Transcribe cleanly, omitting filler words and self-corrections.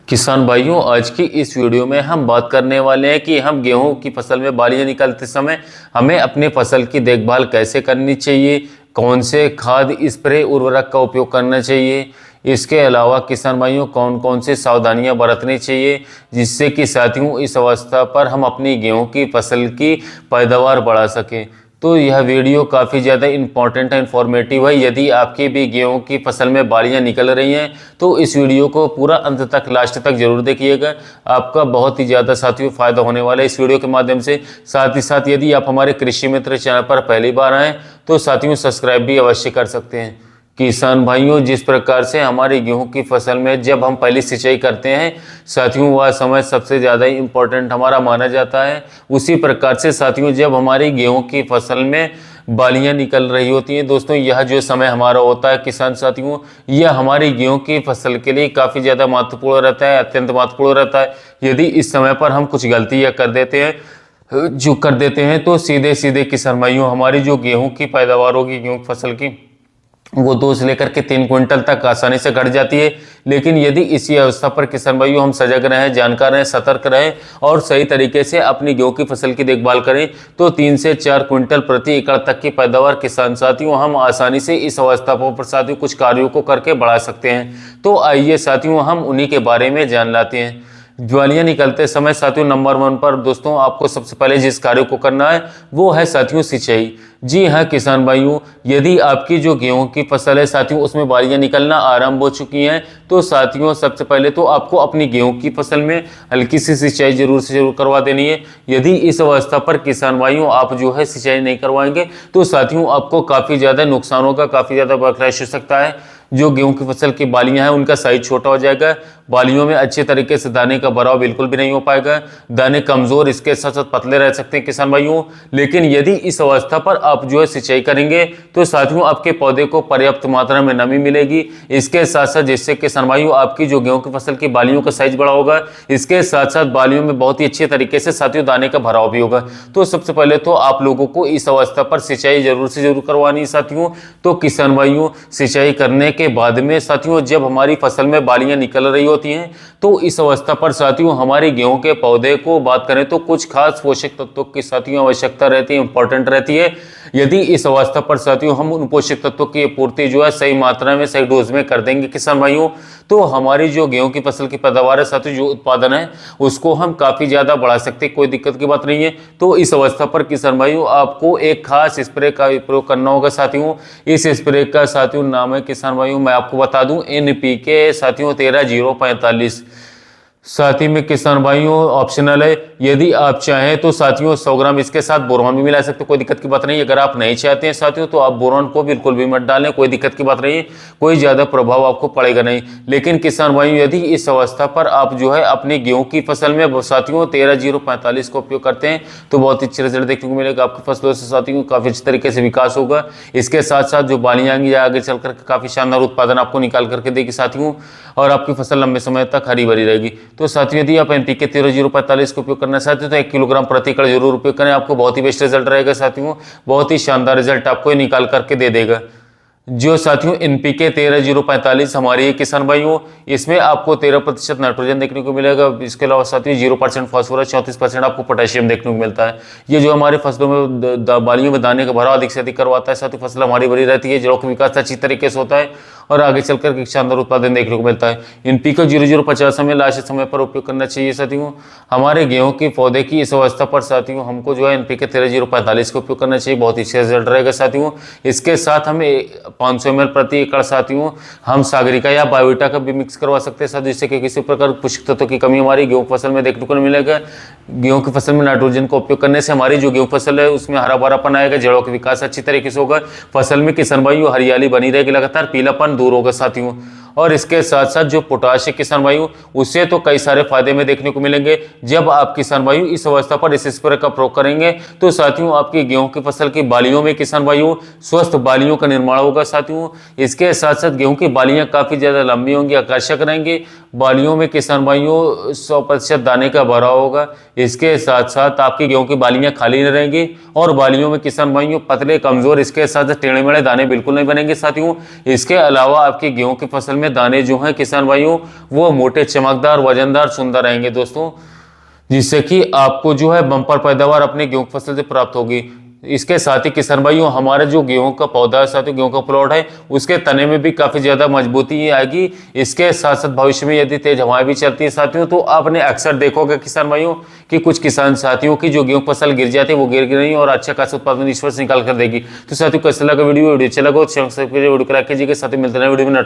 किसान भाइयों, आज की इस वीडियो में हम बात करने वाले हैं कि हम गेहूं की फसल में बालियां निकालते समय हमें अपने फसल की देखभाल कैसे करनी चाहिए, कौन से खाद, स्प्रे, उर्वरक का उपयोग करना चाहिए। इसके अलावा किसान भाइयों कौन कौन से सावधानियां बरतनी चाहिए जिससे कि साथियों इस अवस्था पर हम अपनी गेहूं की फसल की पैदावार बढ़ा सकें। तो यह वीडियो काफ़ी ज़्यादा इंपॉर्टेंट है, इन्फॉर्मेटिव है। यदि आपकी भी गेहूं की फसल में बालियां निकल रही हैं तो इस वीडियो को पूरा अंत तक, लास्ट तक जरूर देखिएगा। आपका बहुत ही ज़्यादा साथियों फ़ायदा होने वाला है इस वीडियो के माध्यम से। साथ ही साथ यदि आप हमारे कृषि मित्र चैनल पर पहली बार आएँ तो साथियों सब्सक्राइब भी अवश्य कर सकते हैं। किसान भाइयों, जिस प्रकार से हमारी गेहूं की फसल में जब हम पहली सिंचाई करते हैं साथियों, वह समय सबसे ज़्यादा इम्पोर्टेंट हमारा माना जाता है। उसी प्रकार से साथियों जब हमारी गेहूं की फसल में बालियां निकल रही होती हैं दोस्तों, यह जो समय हमारा होता है किसान साथियों, यह हमारी गेहूं की फसल के लिए काफ़ी ज़्यादा महत्वपूर्ण रहता है, अत्यंत महत्वपूर्ण रहता है। यदि इस समय पर हम कुछ गलतियाँ कर देते हैं तो सीधे सीधे किसान भाइयों हमारी जो गेहूं की पैदावार होगी, गेहूं की फसल की, वो 2 से लेकर के 3 क्विंटल तक आसानी से घट जाती है। लेकिन यदि इसी अवस्था पर किसान भाइयों हम सजग रहें, जानकार रहें, सतर्क रहें और सही तरीके से अपनी गेहूं की फसल की देखभाल करें तो 3 से 4 क्विंटल प्रति एकड़ तक की पैदावार किसान साथियों हम आसानी से इस अवस्था पर साथियों कुछ कार्यों को करके बढ़ा सकते हैं। तो आइए साथियों हम उन्हीं के बारे में जान लाते हैं। ज्वालियां निकलते समय साथियों नंबर 1 पर दोस्तों आपको सबसे पहले जिस कार्य को करना है वो है साथियों सिंचाई। जी हाँ किसान भाइयों, यदि आपकी जो गेहूं की फसल है साथियों उसमें बालियां निकलना आरंभ हो चुकी हैं तो साथियों सबसे पहले तो आपको अपनी गेहूं की फसल में हल्की सी सिंचाई जरूर से जरूर करवा देनी है। यदि इस अवस्था पर किसान भाइयों आप जो है सिंचाई नहीं करवाएंगे तो साथियों आपको काफ़ी ज़्यादा नुकसान होगा, काफ़ी ज़्यादा बर्खलाश हो सकता है। जो गेहूं की फसल की बालियां हैं उनका साइज छोटा हो जाएगा, बालियों में अच्छे तरीके से दाने का भराव बिल्कुल भी नहीं हो पाएगा, दाने कमजोर, इसके साथ साथ पतले रह सकते हैं किसान भाइयों। लेकिन यदि इस अवस्था पर आप जो है सिंचाई करेंगे तो साथियों आपके पौधे को पर्याप्त मात्रा में नमी मिलेगी। इसके साथ साथ जिससे किसान भाइयों आपकी जो गेहूं की फसल की बालियों का साइज बड़ा होगा, इसके साथ साथ बालियों में बहुत ही अच्छे तरीके से साथियों दाने का भराव भी होगा। तो सबसे पहले तो आप लोगों को इस अवस्था पर सिंचाई जरूर से जरूर करवानी है साथियों। तो किसान भाइयों सिंचाई करने के बाद में साथियों जब हमारी फसल में बालियां निकल रही होती हैं तो इस अवस्था पर साथियों हमारी गेहूं के पौधे को बात करें तो कुछ खास पोषक तत्वों की साथियों आवश्यकता रहती है, इंपॉर्टेंट रहती है। यदि इस अवस्था पर साथियों हम उन पोषक तत्वों की पूर्ति जो है सही मात्रा में, सही डोज में कर देंगे किसान भाइयों, तो हमारी जो गेहूं की फसल की पैदावार है साथियों, जो उत्पादन है उसको हम काफ़ी ज़्यादा बढ़ा सकते हैं, कोई दिक्कत की बात नहीं है। तो इस अवस्था पर किसान भाइयों आपको एक खास स्प्रे का प्रयोग करना होगा साथियों। इस स्प्रे का साथियों नाम है किसान भाइयों, मैं आपको बता दूं, NPK साथियों 13-045। साथ ही में किसान भाइयों ऑप्शनल है, यदि आप चाहें तो साथियों 100 ग्राम इसके साथ बोरॉन भी मिला सकते, कोई दिक्कत की बात नहीं। अगर आप नहीं चाहते हैं साथियों तो आप बोरॉन को बिल्कुल भी मत डालें, कोई दिक्कत की बात नहीं, कोई ज़्यादा प्रभाव आपको पड़ेगा नहीं। लेकिन किसान भाइयों यदि इस अवस्था पर आप जो है अपनी गेहूं की फसल में साथियों 13-045 का उपयोग करते हैं तो बहुत अच्छे रिजल्ट देखने को मिलेगा। आपकी फसलों से साथियों काफ़ी अच्छे तरीके से विकास होगा। इसके साथ साथ जो बालियां आएंगी आगे चलकर काफ़ी शानदार उत्पादन आपको निकाल करके देगी साथियों, और आपकी फसल लंबे समय तक हरी भरी रहेगी। तो साथियों यदि आप NPK 13-045 का उपयोग करना चाहते हैं तो 1 किलोग्राम प्रति एकड़ जरूर उपयोग करें, आपको बहुत ही बेस्ट रिजल्ट रहेगा साथियों, बहुत ही शानदार रिजल्ट आपको निकाल करके दे देगा। जो साथियों NPK 13-045 हमारी है किसान भाइयों, इसमें आपको 13% नाइट्रोजन देखने को मिलेगा। इसके अलावा साथियों 0% फास्फोरस, 34% आपको पोटेशियम देखने को मिलता है। ये जो हमारे फसलों में बालियों में दाने का भराव अधिक से अधिक करवाता है साथियों, फसल हमारी भरी रहती है, जड़ों का विकास अच्छी तरीके से होता है और आगे चलकर शानदार उत्पादन देखने को मिलता है। NPK 0050 हमें लास्ट समय पर उपयोग करना चाहिए साथियों। हमारे गेहूं के पौधे की इस अवस्था पर साथियों हमको जो है NPK 13-045 का उपयोग करना चाहिए, बहुत ही अच्छा रिजल्ट रहेगा साथियों। इसके साथ हमें 500 ml प्रति एकड़ साथियों हम सागरिका या बायोविटा का भी मिक्स करवा सकते हैं साथ, जिससे कि किसी प्रकार पोषक तत्वों की कमी हमारी गेहूं फसल में देखने को नहीं मिलेगा। गेहूं की फसल में नाइट्रोजन का उपयोग करने से हमारी जो गेहूं फसल है उसमें हरा भरापन आएगा, जड़ों का विकास अच्छी तरीके से होगा, फसल में किसान भाइयों हरियाली बनी रहेगी, लगातार पीलापन दूर होगा साथियों। और इसके साथ साथ जो पोटाश है किसान भाइयों, उससे तो कई सारे फायदे में देखने को मिलेंगे। जब आप किसान भाइयों इस अवस्था पर इस स्प्रे का प्रयोग करेंगे तो साथियों आपकी गेहूं की फसल की बालियों में किसान भाइयों स्वस्थ बालियों का निर्माण होगा साथियों। इसके साथ साथ गेहूं की बालियां काफी ज्यादा लंबी होंगी, आकर्षक रहेंगी, बालियों में किसान भाइयों 100% दाने का भराव होगा। इसके साथ साथ आपकी गेहूं की बालियां खाली नहीं रहेंगी और बालियों में किसान भाइयों पतले, कमजोर, इसके साथ टेढ़े मेढ़े दाने बिल्कुल नहीं बनेंगे साथियों। इसके अलावा आपकी गेहूं की फसल में दाने जो हैं किसान भाइयों वो मोटे, चमकदार, वजनदार, सुंदर रहेंगे दोस्तों, जिससे कि आपको जो है बम्पर पैदावार अपने गेहूं की फसल से प्राप्त होगी। इसके साथ ही किसान भाइयों हमारे जो गेहूं का पौधा है, साथ ही गेहूं का प्लॉट है, उसके तने में भी काफी ज्यादा मजबूती आएगी। इसके साथ साथ भविष्य में यदि तेज हवाएं भी चलती है साथियों, तो आपने अक्सर देखोगे किसान भाइयों कि कुछ किसान साथियों की जो गेहूं फसल गिर जाती है वो गिर नहीं और अच्छा खासा उत्पादन ईश्वर से निकाल कर देगी। तो साथियों कैसा लगा वीडियो अच्छा लगा तो वीडियो को लाइक कीजिएगा, साथ ही मिलते हैं वीडियो में।